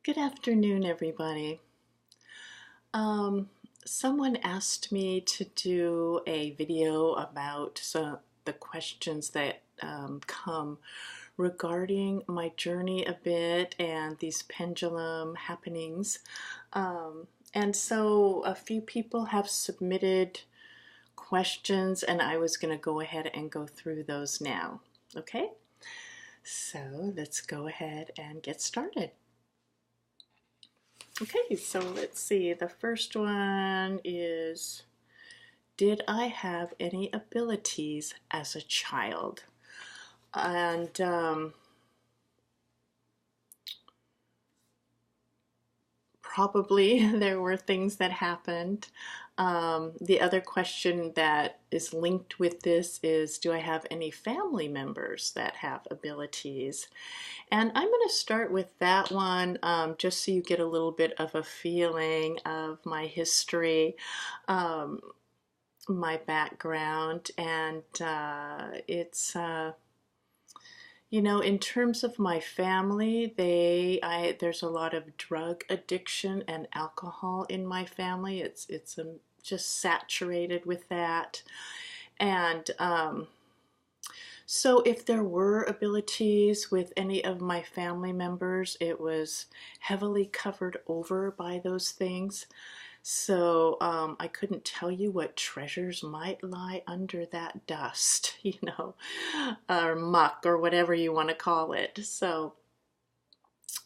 Good afternoon, everybody. Um, Someone asked me to do a video about the questions that come regarding my journey a bit and these pendulum happenings. And so a few people have submitted questions, and I was going to go ahead and go through those now. Okay? So let's go ahead and get started. Okay, so let's see. The first one is, did I have any abilities as a child? And probably there were things that happened. The other question that is linked with this is, do I have any family members that have abilities? And I'm going to start with that one, just so you get a little bit of a feeling of my history, my background, and in terms of my family, there's a lot of drug addiction and alcohol in my family. It's just saturated with that, and so if there were abilities with any of my family members, it was heavily covered over by those things. So I couldn't tell you what treasures might lie under that dust, or muck or whatever you want to call it. So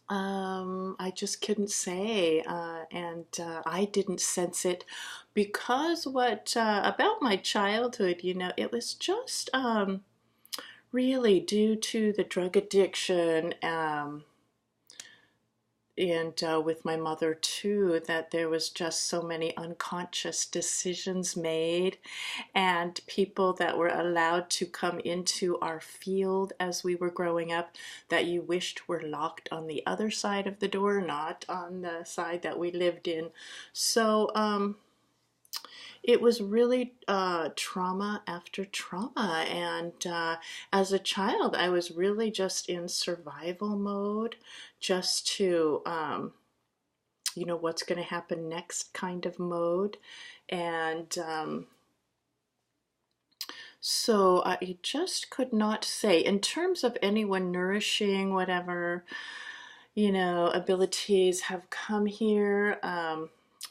I just couldn't say, and I didn't sense it because what about my childhood, it was just really due to the drug addiction. And with my mother too, that there was just so many unconscious decisions made and people that were allowed to come into our field as we were growing up that you wished were locked on the other side of the door, not on the side that we lived in. So it was really trauma after trauma. And as a child, I was really just in survival mode, just to, what's going to happen next kind of mode. And so I just could not say, in terms of anyone nourishing whatever, abilities have come here.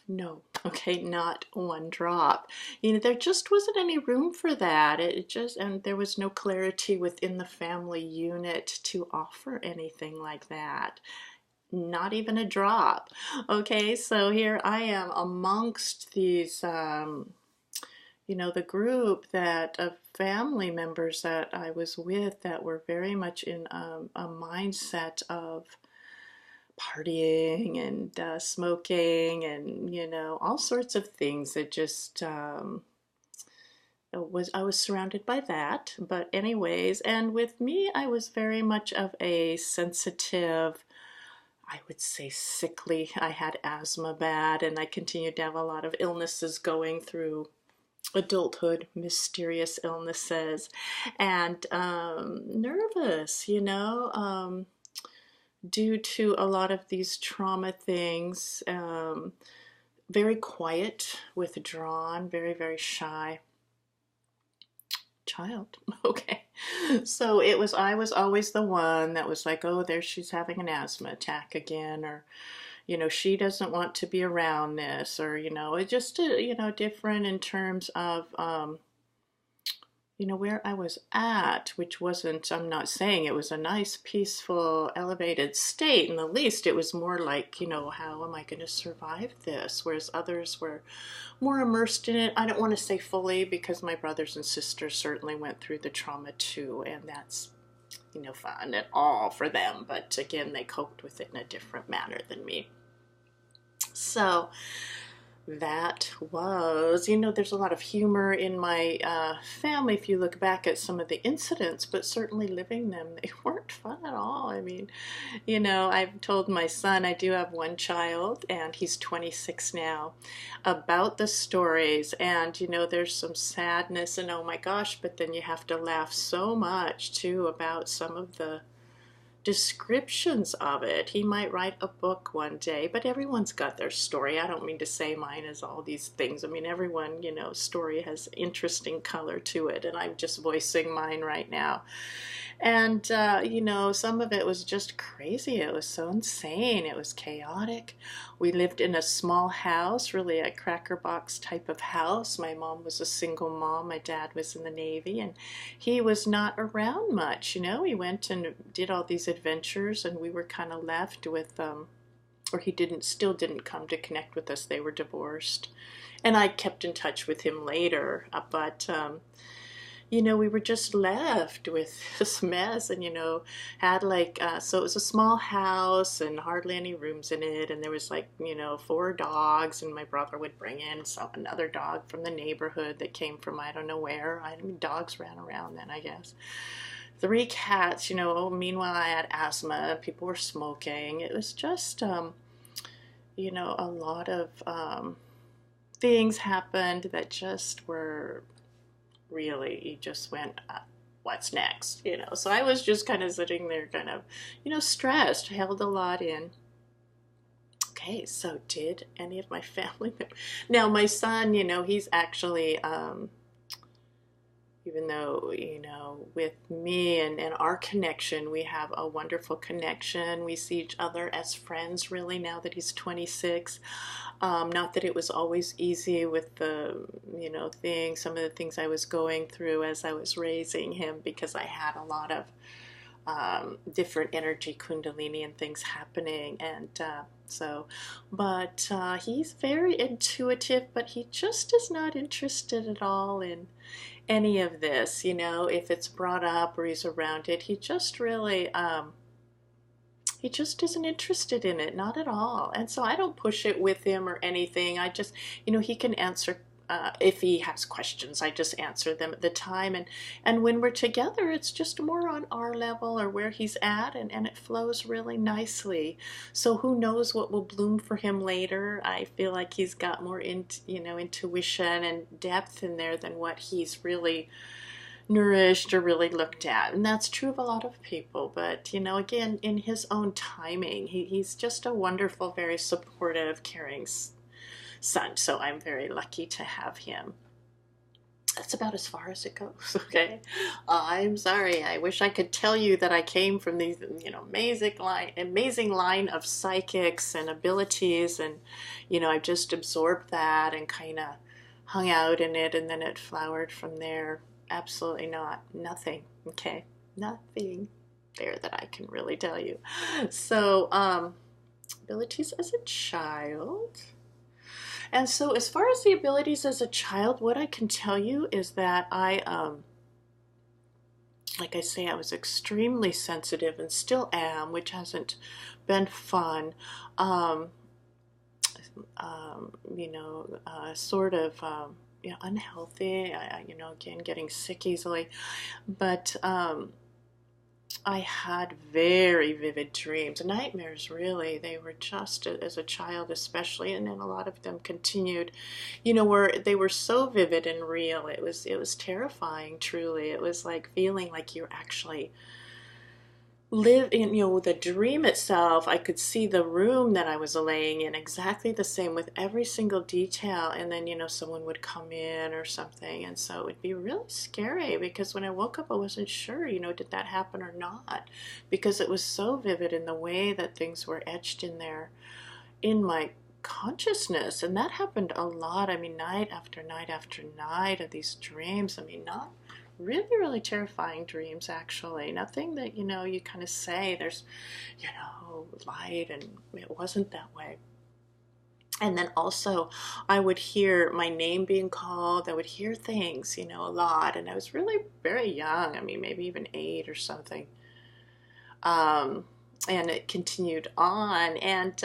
No, okay, not one drop. There just wasn't any room for that. And there was no clarity within the family unit to offer anything like that. Not even a drop. Okay, so here I am amongst these, the group of family members that I was with that were very much in a mindset of partying and smoking and all sorts of things. That just I was surrounded by that. But anyways, and with me, I was very much of a sensitive, I would say sickly. I had asthma bad, and I continued to have a lot of illnesses going through adulthood, mysterious illnesses, and nervous, due to a lot of these trauma things. Very quiet, withdrawn, very, very shy child. Okay. So I was always the one that was like, oh, there she's having an asthma attack again, or, she doesn't want to be around this, or, it just, different in terms of, where I was at, which wasn't, I'm not saying it was a nice, peaceful, elevated state in the least. It was more like, how am I going to survive this? Whereas others were more immersed in it. I don't want to say fully, because my brothers and sisters certainly went through the trauma too, and that's, fun and all for them. But again, they coped with it in a different manner than me. So that was, there's a lot of humor in my family if you look back at some of the incidents, but certainly living them, they weren't fun at all. I mean, I've told my son, I do have one child, and he's 26 now, about the stories, and, there's some sadness and oh my gosh, but then you have to laugh so much too about some of the descriptions of it. He might write a book one day, but everyone's got their story. I don't mean to say mine is all these things. I mean, everyone, you know, story has interesting color to it, and I'm just voicing mine right now. And, you know, some of it was just crazy. It was so insane. It was chaotic. We lived in a small house, really a cracker box type of house. My mom was a single mom. My dad was in the Navy, and he was not around much. You know, he went and did all these adventures, and we were kind of left with, or he still didn't come to connect with us. They were divorced. And I kept in touch with him later, but you know, we were just left with this mess, and, you know, had like, so it was a small house and hardly any rooms in it. And there was like, you know, 4 dogs, and my brother would bring in another dog from the neighborhood that came from I don't know where. I mean, dogs ran around then, I guess. 3 cats, you know. Meanwhile, I had asthma. People were smoking. It was just, you know, a lot of things happened that just were really, you just went, what's next, you know? So I was just kind of sitting there kind of, you know, stressed, held a lot in. Okay, so did any of my family members? Now my son, you know, he's actually, even though, you know, with me and our connection, we have a wonderful connection. We see each other as friends, really, now that he's 26. Not that it was always easy with the, you know, some of the things I was going through as I was raising him, because I had a lot of different energy, kundalini and things happening. And but he's very intuitive, but he just is not interested at all in any of this, you know. If it's brought up or he's around it, he just really, he just isn't interested in it, not at all. And so I don't push it with him or anything. I just, you know, he can answer, if he has questions, I just answer them at the time. And when we're together, it's just more on our level or where he's at, and it flows really nicely. So who knows what will bloom for him later. I feel like he's got more you know, intuition and depth in there than what he's really nourished or really looked at. And that's true of a lot of people. But, you know, again, in his own timing, he's just a wonderful, very supportive, caring son. So I'm very lucky to have him. That's about as far as it goes. Okay, I'm sorry. I wish I could tell you that I came from these, you know, amazing line of psychics and abilities, and, you know, I just absorbed that and kind of hung out in it, and then it flowered from there. Absolutely not. Nothing. Okay, nothing there that I can really tell you. So, abilities as a child. And so as far as the abilities as a child, what I can tell you is that like I say, I was extremely sensitive and still am, which hasn't been fun. You know, sort of, you know, unhealthy, you know, again, getting sick easily. But I had very vivid dreams, nightmares, really. They were just, as a child especially, and then a lot of them continued, you know, where they were so vivid and real. It was terrifying, truly. It was like feeling like you're actually live in, you know, the dream itself. I could see the room that I was laying in exactly the same with every single detail, and then, you know, someone would come in or something, and so it would be really scary, because when I woke up I wasn't sure, you know, did that happen or not, because it was so vivid in the way that things were etched in there in my consciousness. And that happened a lot. I mean, night after night after night of these dreams. I mean, not really, really terrifying dreams, actually. Nothing that, you know, you kind of say there's, you know, light, and it wasn't that way. And then also I would hear my name being called. I would hear things, you know, a lot. And I was really very young. I mean, maybe even 8 or something. And it continued on. And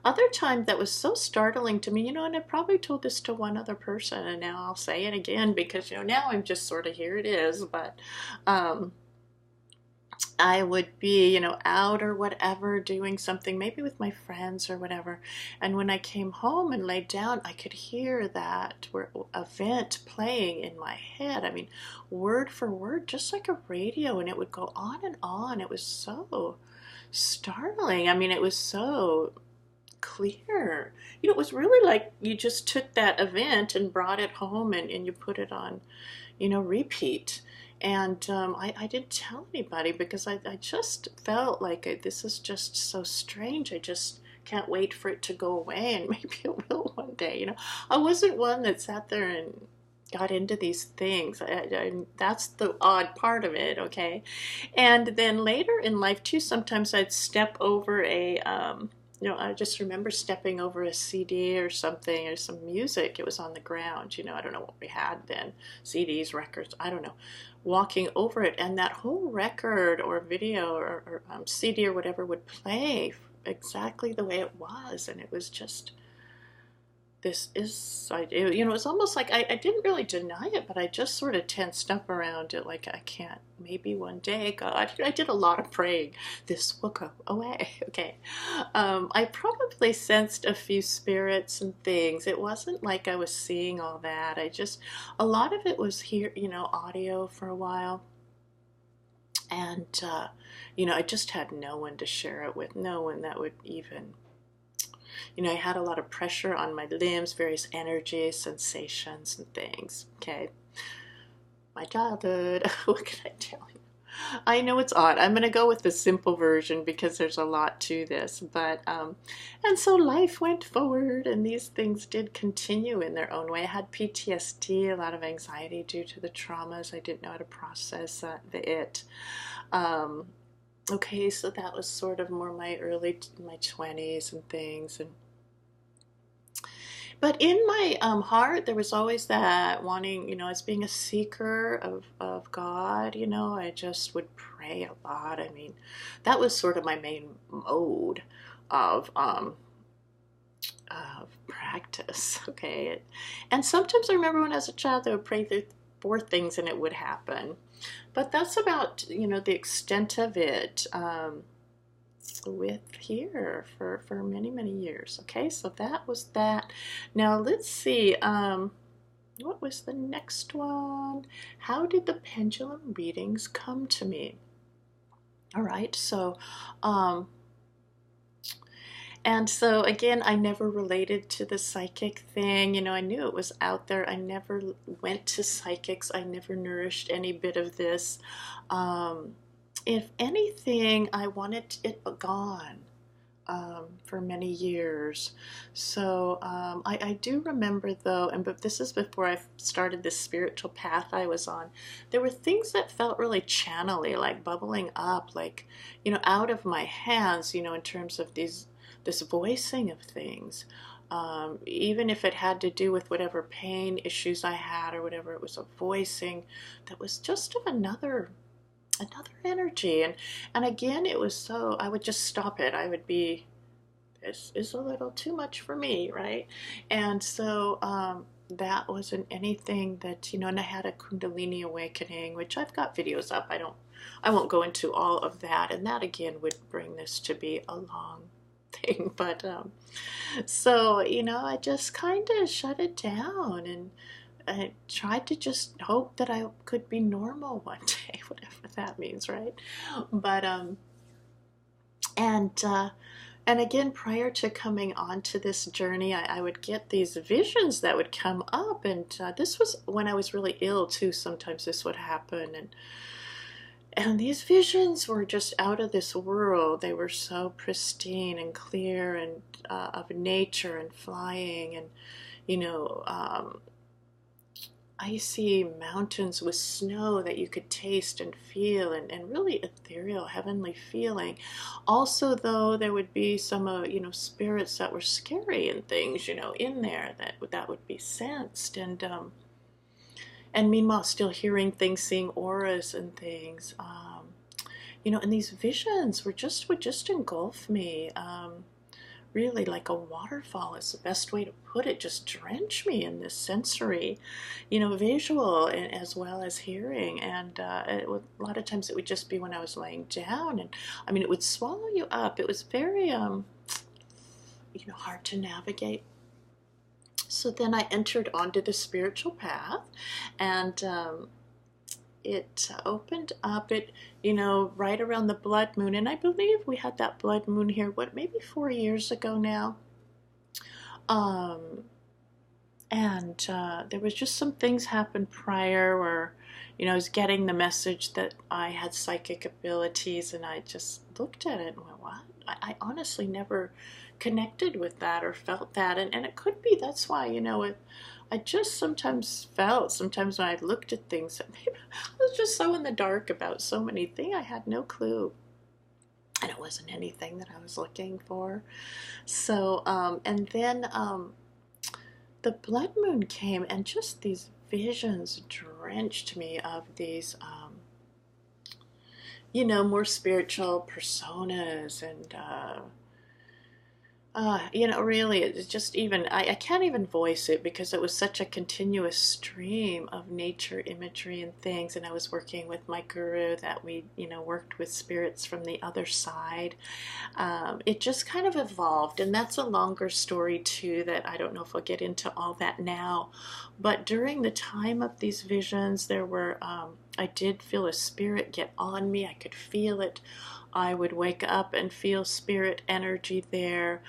other time that was so startling to me, you know, and I probably told this to one other person, and now I'll say it again, because, you know, now I'm just sort of, here it is. But I would be, you know, out or whatever, doing something, maybe with my friends or whatever. And when I came home and laid down, I could hear that event playing in my head. I mean, word for word, just like a radio, and it would go on and on. It was so startling. I mean, it was so clear. You know, it was really like you just took that event and brought it home, and you put it on, repeat. And I didn't tell anybody because I just felt like this is just so strange. I just can't wait for it to go away, and maybe it will one day. I wasn't one that sat there and got into these things. That's the odd part of it, okay? And then later in life, too, sometimes I'd step over I just remember stepping over a CD or something, or some music. It was on the ground. I don't know what we had then, CDs, records, I don't know. Walking over it, and that whole record or video or CD or whatever would play exactly the way it was. And it was just, it was almost like I didn't really deny it, but I just sort of tensed up around it, like I can't, maybe one day, God. I did a lot of praying. This will go away. Okay. I probably sensed a few spirits and things. It wasn't like I was seeing all that. A lot of it was here, audio for a while. And, I just had no one to share it with, no one that would even, I had a lot of pressure on my limbs, various energies, sensations, and things. Okay. My childhood. What can I tell you? I know it's odd. I'm going to go with the simple version because there's a lot to this. And so life went forward, and these things did continue in their own way. I had PTSD, a lot of anxiety due to the traumas. I didn't know how to process it. Okay, so that was sort of more my 20s and things. But in my heart, there was always that wanting, as being a seeker of God, I just would pray a lot. I mean, that was sort of my main mode of practice, okay? And sometimes I remember when I was a child, I would pray for things and it would happen. But that's about, the extent of it. With here for many, many years. Okay, so that was that. Now let's see, what was the next one? How did the pendulum readings come to me? All right, so and so again, I never related to the psychic thing. I knew it was out there. I never went to psychics. I never nourished any bit of this. If anything, I wanted it gone for many years. So I do remember though, but this is before I started this spiritual path I was on, there were things that felt really channely, like bubbling up, like, out of my hands, in terms of this voicing of things. Even if it had to do with whatever pain issues I had or whatever, it was a voicing that was just of another energy. And again, it was so, I would just stop it. I would be, this is a little too much for me, right? And so that wasn't anything that, and I had a Kundalini awakening, which I've got videos up. I won't go into all of that, and that again would bring this to be a long thing. But so I just kind of shut it down, and I tried to just hope that I could be normal one day, whatever that means, right? But and again, prior to coming onto this journey, I would get these visions that would come up, and this was when I was really ill too. Sometimes this would happen, and these visions were just out of this world. They were so pristine and clear, and of nature and flying, and icy mountains with snow that you could taste and feel, and really ethereal, heavenly feeling. Also, though, there would be some, spirits that were scary and things, in there that would be sensed. And meanwhile, still hearing things, seeing auras and things. And these visions would just engulf me. Really like a waterfall is the best way to put it. Just drench me in this sensory, visual, and as well as hearing. And a lot of times it would just be when I was laying down, and I mean, it would swallow you up. It was very hard to navigate. So then I entered onto the spiritual path, and it opened up, it, right around the blood moon. And I believe we had that blood moon here, maybe 4 years ago now. Um, and there was just some things happened prior where, I was getting the message that I had psychic abilities, and I just looked at it and went, what? I honestly never connected with that or felt that. And it could be that's why, I just sometimes felt, sometimes when I looked at things, that maybe I was just so in the dark about so many things. I had no clue. And it wasn't anything that I was looking for. So, and then the blood moon came, and just these visions drenched me of these, more spiritual personas, and really, it's just even, I can't even voice it because it was such a continuous stream of nature imagery and things. And I was working with my guru that we, worked with spirits from the other side. It just kind of evolved. And that's a longer story too, that I don't know if I'll get into all that now. But during the time of these visions, there were, I did feel a spirit get on me. I could feel it. I would wake up and feel spirit energy there.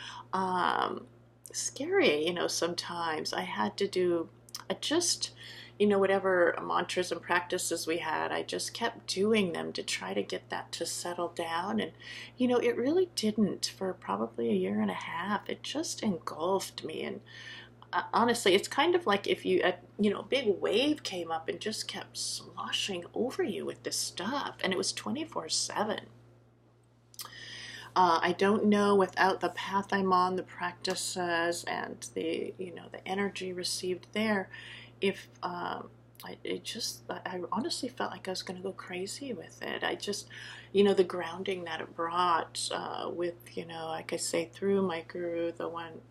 Scary, sometimes I had to do, I just, whatever mantras and practices we had, I just kept doing them to try to get that to settle down. And, it really didn't for probably a year and a half. It just engulfed me. And honestly, it's kind of like if a big wave came up and just kept sloshing over you with this stuff. And it was 24/7. I don't know, without the path I'm on, the practices, and the the energy received there, if I honestly felt like I was going to go crazy with it. I just, the grounding that it brought, with, like I say, through my guru, the one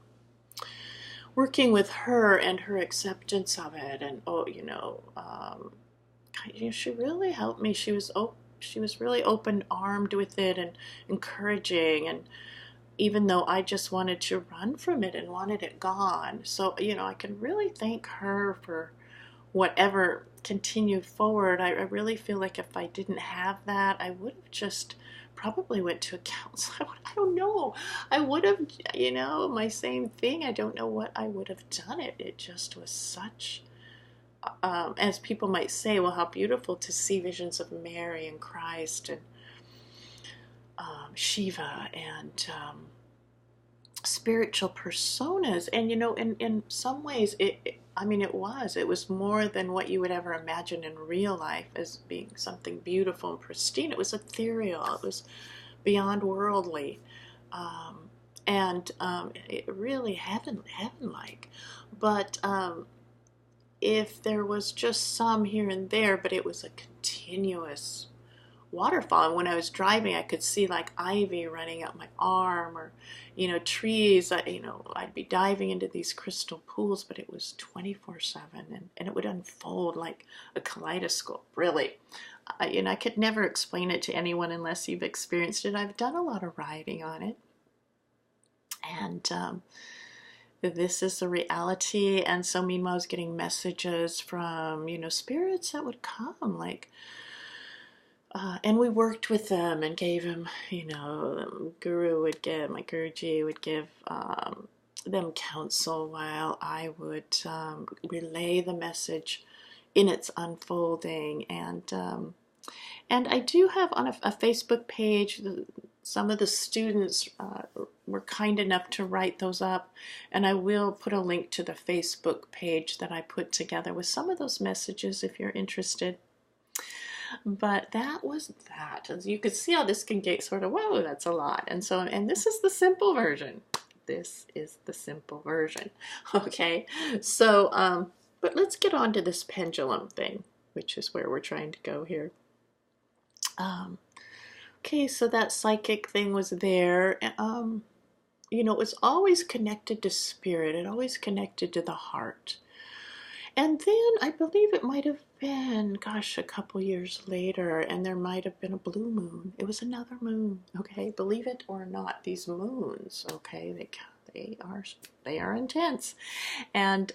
working with her and her acceptance of it, and she really helped me. She was really open-armed with it and encouraging, and even though I just wanted to run from it and wanted it gone. So, I can really thank her for whatever continued forward. I really feel like if I didn't have that, I would have just probably went to a counselor. I don't know. I would have, my same thing. I don't know what I would have done. It just was such, as people might say, well, how beautiful to see visions of Mary and Christ and Shiva and spiritual personas. And, in some ways, it was more than what you would ever imagine in real life as being something beautiful and pristine. It was ethereal. It was beyond worldly. And it really heaven-like. But if there was just some here and there, but it was a continuous waterfall. And when I was driving, I could see like ivy running up my arm, or trees. I'd be diving into these crystal pools, but it was 24/7, and it would unfold like a kaleidoscope, really. I could never explain it to anyone unless you've experienced it. I've done a lot of writing on it, and this is the reality. And so meanwhile, I was getting messages from, spirits that would come, like, and we worked with them and gave them, my Guruji would give them counsel while I would relay the message in its unfolding. And I do have on a Facebook page, some of the students were kind enough to write those up, and I will put a link to the Facebook page that I put together with some of those messages if you're interested. But that was that. As you can see how this can get sort of, whoa, that's a lot. And this is the simple version. This is the simple version. Okay, so, but let's get on to this pendulum thing, which is where we're trying to go here. Okay, so that psychic thing was there. It was always connected to spirit. It always connected to the heart. And then I believe it might have been, gosh, a couple years later, and there might have been a blue moon. It was another moon, okay? Believe it or not, these moons, okay, they are intense. And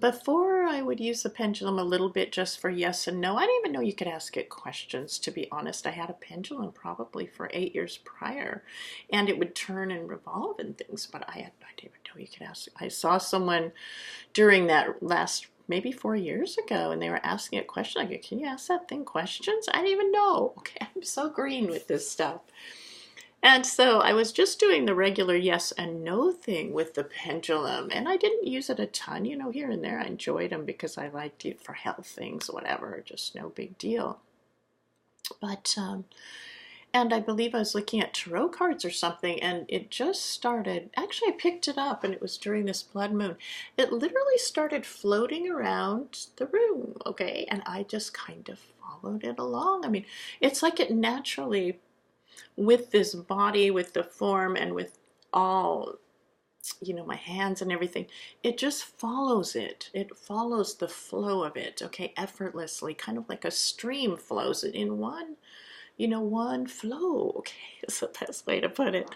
before I would use the pendulum a little bit just for yes and no. I didn't even know you could ask it questions, to be honest. I had a pendulum probably for 8 years prior, and it would turn and revolve and things, but I didn't even know you could ask. I saw someone during that last maybe 4 years ago, and they were asking a question. I go, can you ask that thing questions? I didn't even know. Okay, I'm so green with this stuff. And so I was just doing the regular yes and no thing with the pendulum, and I didn't use it a ton, here and there. I enjoyed them because I liked it for health things, whatever, just no big deal. But, and I believe I was looking at tarot cards or something, and it just started. Actually, I picked it up, and it was during this blood moon. It literally started floating around the room, okay? And I just kind of followed it along. I mean, it's like it naturally, with this body, with the form, and with all, my hands and everything, it just follows it. It follows the flow of it, okay, effortlessly, kind of like a stream flows it in one flow, okay, is the best way to put it.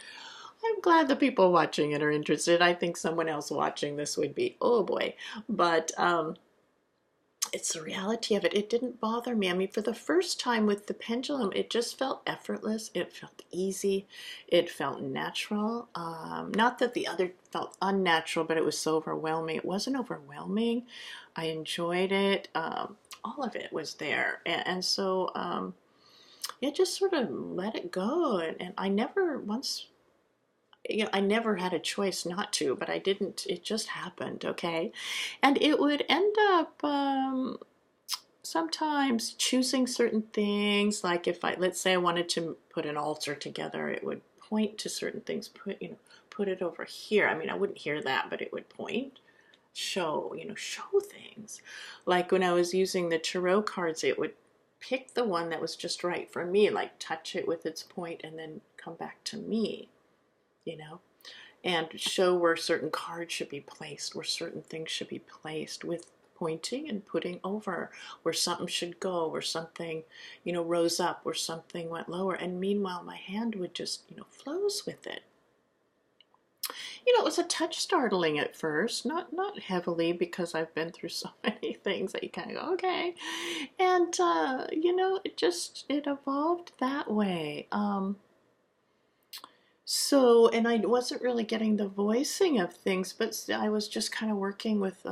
I'm glad the people watching it are interested. I think someone else watching this would be, oh boy, but it's the reality of it. It didn't bother me. I mean, for the first time with the pendulum, it just felt effortless. It felt easy. It felt natural. Not that the other felt unnatural, but it was so overwhelming. It wasn't overwhelming. I enjoyed it. All of it was there. And so it just sort of let it go. And I never once, I never had a choice not to, but I didn't. It just happened, okay? And it would end up sometimes choosing certain things, like if let's say I wanted to put an altar together, it would point to certain things, put it over here. I mean, I wouldn't hear that, but it would point, show things. Like when I was using the tarot cards, it would pick the one that was just right for me, like touch it with its point and then come back to me, and show where certain cards should be placed, where certain things should be placed, with pointing and putting over, where something should go, where something, rose up, where something went lower. And meanwhile, my hand would just, flows with it. It was a touch startling at first, not heavily, because I've been through so many things that you kind of go, okay. And, it evolved that way. So, and I wasn't really getting the voicing of things, but I was just kind of working with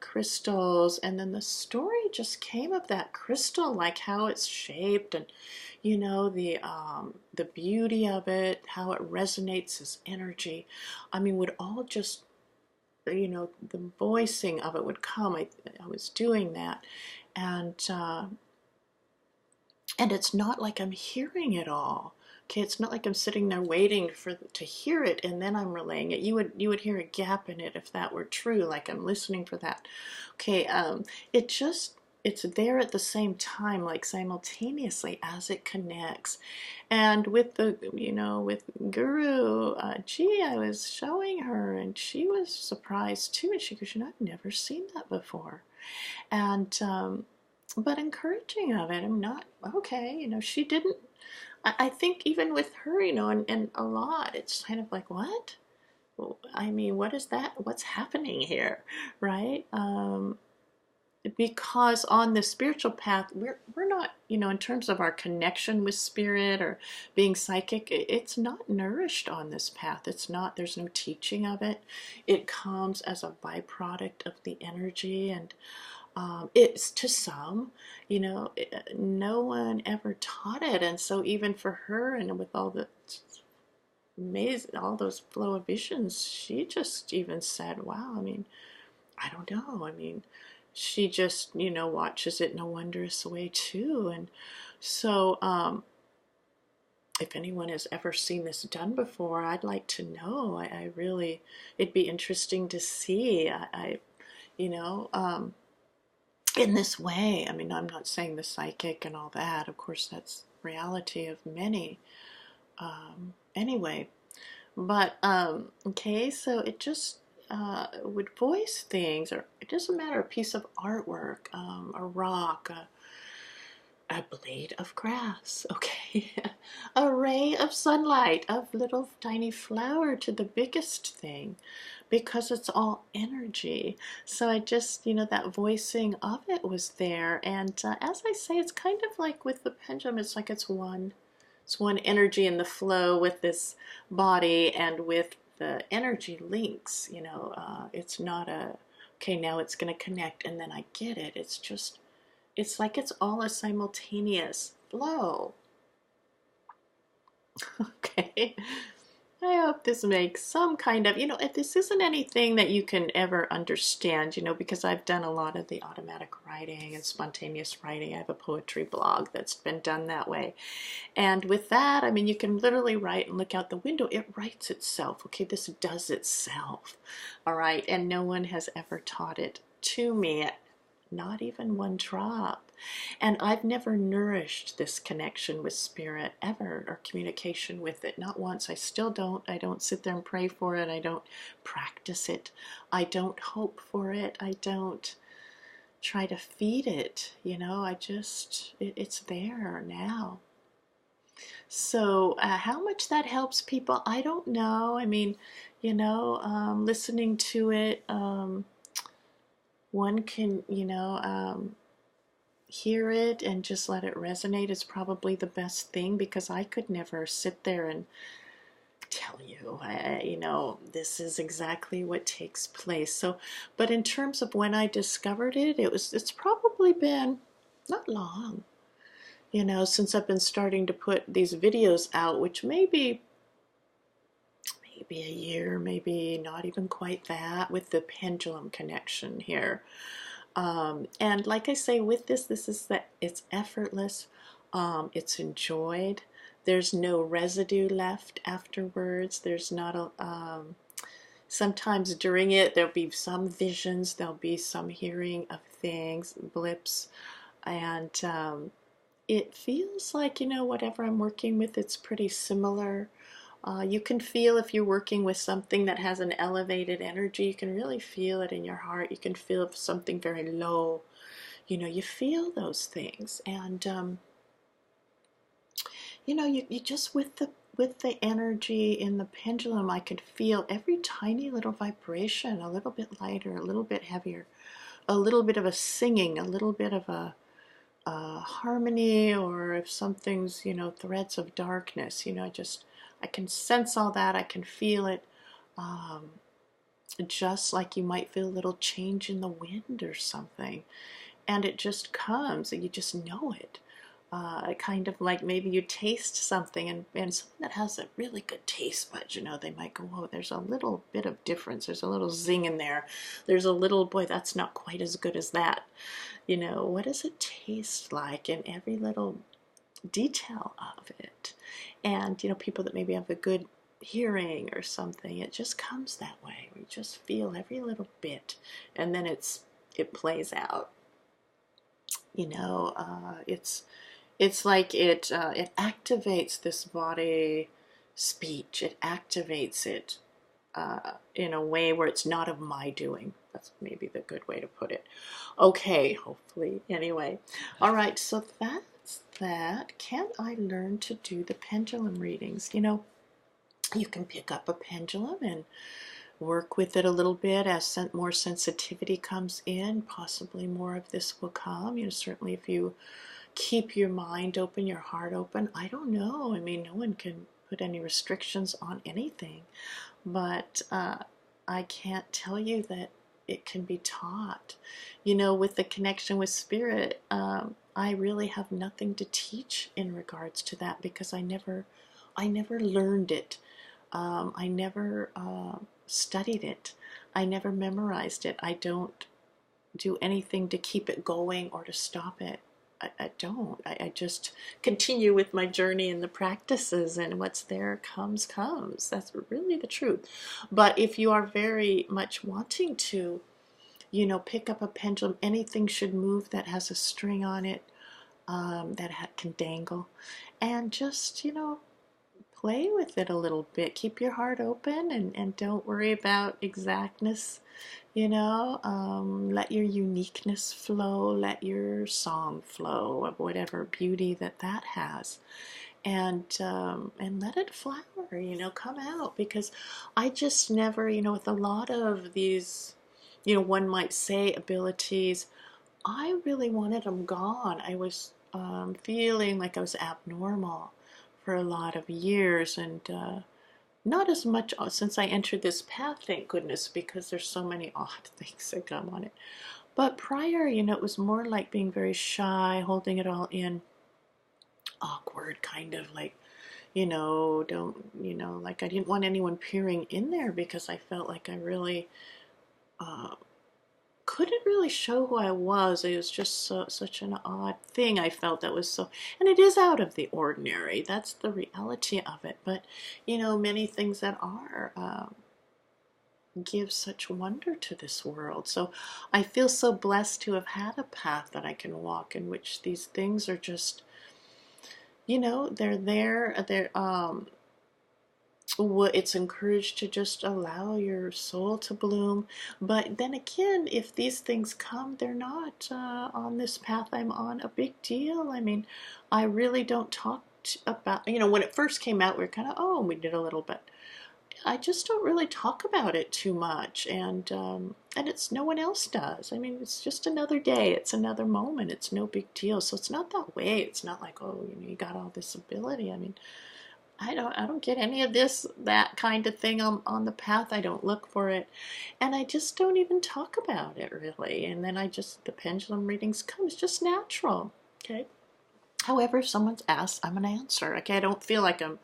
crystals, and then the story just came of that crystal, like how it's shaped, and the beauty of it, how it resonates as energy. I mean, would all just, the voicing of it would come. I was doing that, and it's not like I'm hearing it all. Okay, it's not like I'm sitting there waiting to hear it and then I'm relaying it. You would hear a gap in it if that were true, like I'm listening for that. Okay, it's there at the same time, like simultaneously as it connects. And with with Guru, I was showing her, and she was surprised too. And she goes, I've never seen that before. And but encouraging of it. I'm not okay. She didn't. I think even with her, and a lot, it's kind of like, what? I mean, what is that? What's happening here, right? Because on the spiritual path, we're not, in terms of our connection with spirit or being psychic, it's not nourished on this path. It's not. There's no teaching of it. It comes as a byproduct of the energy, and it's to some, no one ever taught it. And so even for her, and with all the amazing, all those flow of visions, she just even said, wow, I mean, I don't know. I mean, she just, watches it in a wondrous way too. And so, if anyone has ever seen this done before, I'd like to know. I really, it'd be interesting to see. In this way. I mean, I'm not saying the psychic and all that. Of course, that's reality of many. Anyway, but okay, so it just would voice things, or it doesn't matter, a piece of artwork, a rock, a blade of grass, okay, a ray of sunlight, of little tiny flower to the biggest thing, because it's all energy. So I just, that voicing of it was there. And as I say, it's kind of like with the pendulum, it's like it's one energy in the flow with this body and with the energy links. It's not okay, now it's going to connect and then I get it. It's like it's all a simultaneous flow. Okay. I hope this makes some kind of, if this isn't anything that you can ever understand, because I've done a lot of the automatic writing and spontaneous writing. I have a poetry blog that's been done that way. And with that, I mean, you can literally write and look out the window. It writes itself. Okay, this does itself. All right. And no one has ever taught it to me, not even one drop. And I've never nourished this connection with spirit ever, or communication with it, not once. I still don't. I don't sit there and pray for it. I don't practice it. I don't hope for it. I don't try to feed it. It's there now. So how much that helps people, I don't know. I mean, listening to it, one can, hear it and just let it resonate is probably the best thing, because I could never sit there and tell you, this is exactly what takes place. So, but in terms of when I discovered it, it's probably been not long, since I've been starting to put these videos out, which maybe a year, maybe not even quite that, with the pendulum connection here. And like I say, with this is that it's effortless, it's enjoyed. There's no residue left afterwards. There's not sometimes during it, there'll be some visions, there'll be some hearing of things, blips, and it feels like, whatever I'm working with, it's pretty similar. You can feel if you're working with something that has an elevated energy, you can really feel it in your heart. You can feel if something very low, you feel those things. And, you just with the energy in the pendulum, I could feel every tiny little vibration, a little bit lighter, a little bit heavier, a little bit of a singing, a little bit of a harmony, or if something's, threads of darkness, I can sense all that. I can feel it, just like you might feel a little change in the wind or something. And it just comes, and you just know it. Kind of like maybe you taste something, and someone that has a really good taste buds, they might go, oh, there's a little bit of difference. There's a little zing in there. There's a little, boy, that's not quite as good as that. What does it taste like in every little detail of it? And, people that maybe have a good hearing or something, it just comes that way. We just feel every little bit, and then it plays out. It's like it activates this body speech. It activates it in a way where it's not of my doing. That's maybe the good way to put it. Okay, hopefully. Anyway, all right. So that's that. Can I learn to do the pendulum readings? You can pick up a pendulum and work with it a little bit as more sensitivity comes in. Possibly more of this will come. Certainly if you keep your mind open, your heart open. I don't know. I mean, no one can put any restrictions on anything, but I can't tell you that it can be taught. With the connection with spirit, I really have nothing to teach in regards to that, because I never learned it. I never studied it. I never memorized it. I don't do anything to keep it going or to stop it. I don't. I just continue with my journey and the practices, and what's there comes. That's really the truth. But if you are very much wanting to, pick up a pendulum, anything should move that has a string on it, that can dangle, and just, play with it a little bit. Keep your heart open and don't worry about exactness, let your uniqueness flow, let your song flow of whatever beauty that has. And let it flower, come out. Because I just never, with a lot of these, one might say abilities, I really wanted them gone. I was feeling like I was abnormal for a lot of years, and not as much since I entered this path, thank goodness, because there's so many odd things that come on it. But prior, it was more like being very shy, holding it all in, awkward, kind of like, don't, like I didn't want anyone peering in there because I felt like I really uh, couldn't really show who I was. It was just such an odd thing. I felt that was so, and it is out of the ordinary. That's the reality of it. But, many things that are give such wonder to this world. So I feel so blessed to have had a path that I can walk in which these things are just, they're there. It's encouraged to just allow your soul to bloom. But then again, if these things come, they're not on this path I'm on a big deal. I mean, I really don't talk about, when it first came out, we were kind of, oh, we did a little bit. I just don't really talk about it too much, and it's no one else does. I mean, it's just another day, it's another moment, it's no big deal. So it's not that way. It's not like, oh, you got all this ability. I mean, I don't get any of that kind of thing on the path. I don't look for it, and I just don't even talk about it really. And then the pendulum readings come. It's just natural. Okay. However, if someone's asked, I'm gonna answer. Okay, I don't feel like I'm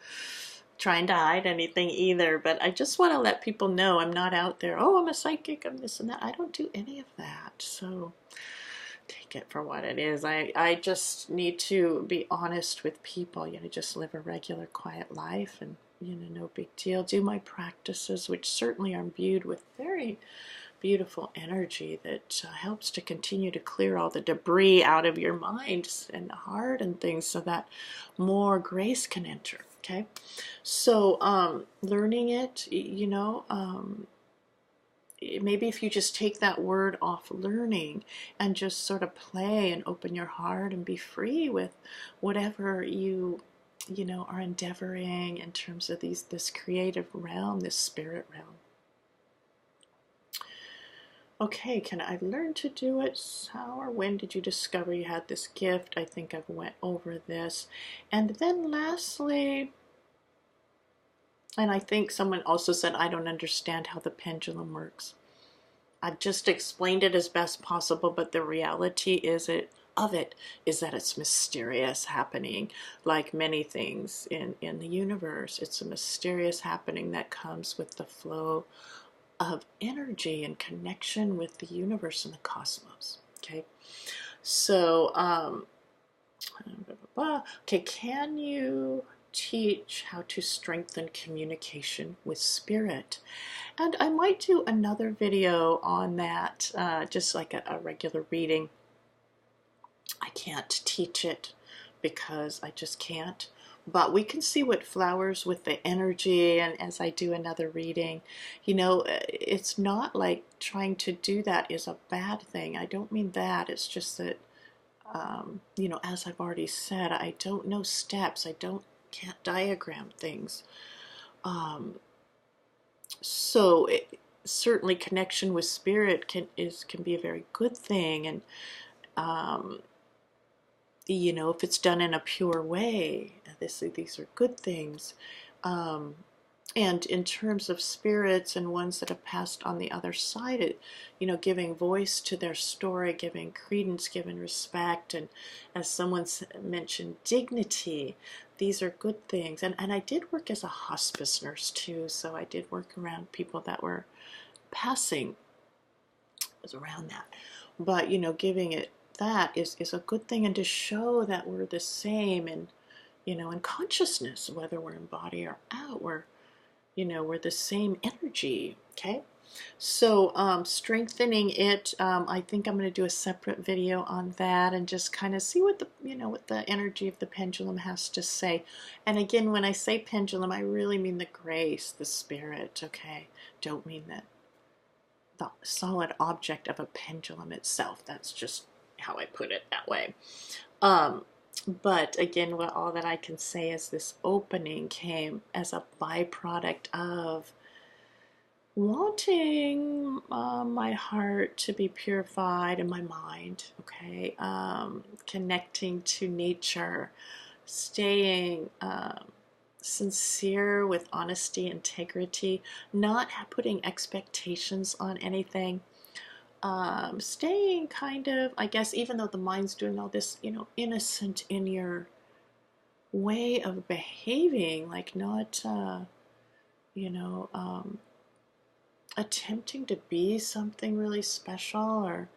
trying to hide anything either, but I just want to let people know I'm not out there, oh, I'm a psychic, I'm this and that. I don't do any of that. So take it for what it is. I just need to be honest with people, just live a regular, quiet life, and, no big deal. Do my practices, which certainly are imbued with very beautiful energy that helps to continue to clear all the debris out of your mind and heart and things so that more grace can enter. Okay, so learning it, maybe if you just take that word off learning and just sort of play and open your heart and be free with whatever you are endeavoring in terms of this creative realm, this spirit realm. Okay, can I learn to do it? How or when did you discover you had this gift? I think I've went over this. And then lastly, and I think someone also said, I don't understand how the pendulum works. I've just explained it as best possible, but the reality is that it's mysterious happening, like many things in the universe. It's a mysterious happening that comes with the flow of energy and connection with the universe and the cosmos. Okay, so okay, can you teach how to strengthen communication with spirit? And I might do another video on that, just like a regular reading. I can't teach it because I just can't. But we can see what flowers with the energy, and as I do another reading, it's not like trying to do that is a bad thing. I don't mean that. It's just that, as I've already said, I don't know steps. Can't diagram things. So certainly connection with spirit can be a very good thing, and if it's done in a pure way, these are good things. And in terms of spirits and ones that have passed on the other side, giving voice to their story, giving credence, giving respect, and as someone mentioned, dignity. These are good things. And I did work as a hospice nurse too, so I did work around people that were passing. It was around that. But, giving it that is a good thing, and to show that we're the same in consciousness, whether we're in body or out, we're the same energy. Okay, So strengthening it, I think I'm going to do a separate video on that and just kind of see what the, what the energy of the pendulum has to say. And again, when I say pendulum, I really mean the grace, the spirit, okay? Don't mean that the solid object of a pendulum itself. That's just how I put it that way. But again, all that I can say is this opening came as a byproduct of wanting my heart to be purified and my mind, okay? Connecting to nature, staying sincere with honesty, integrity, not putting expectations on anything. Staying kind of, I guess, even though the mind's doing all this, innocent in your way of behaving, like not, you know, um, attempting to be something really special or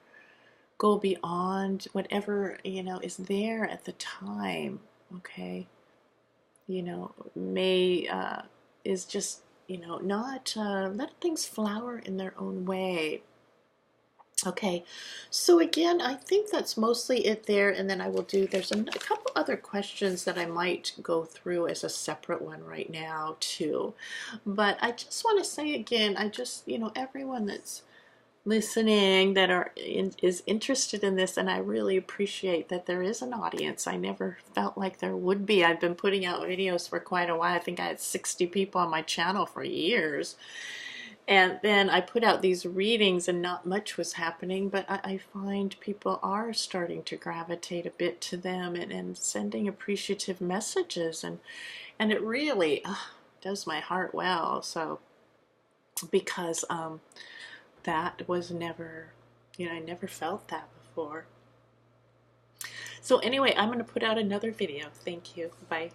go beyond whatever, is there at the time, okay? May, is just, not let things flower in their own way. Okay, so again, I think that's mostly it there, and then I will do, there's a couple other questions that I might go through as a separate one right now too. But I just want to say again, I just, everyone that's listening that is interested in this, and I really appreciate that there is an audience. I never felt like there would be. I've been putting out videos for quite a while. I think I had 60 people on my channel for years. And then I put out these readings and not much was happening, but I find people are starting to gravitate a bit to them and sending appreciative messages. And it really does my heart well. So, because that was never, I never felt that before. So anyway, I'm going to put out another video. Thank you. Bye.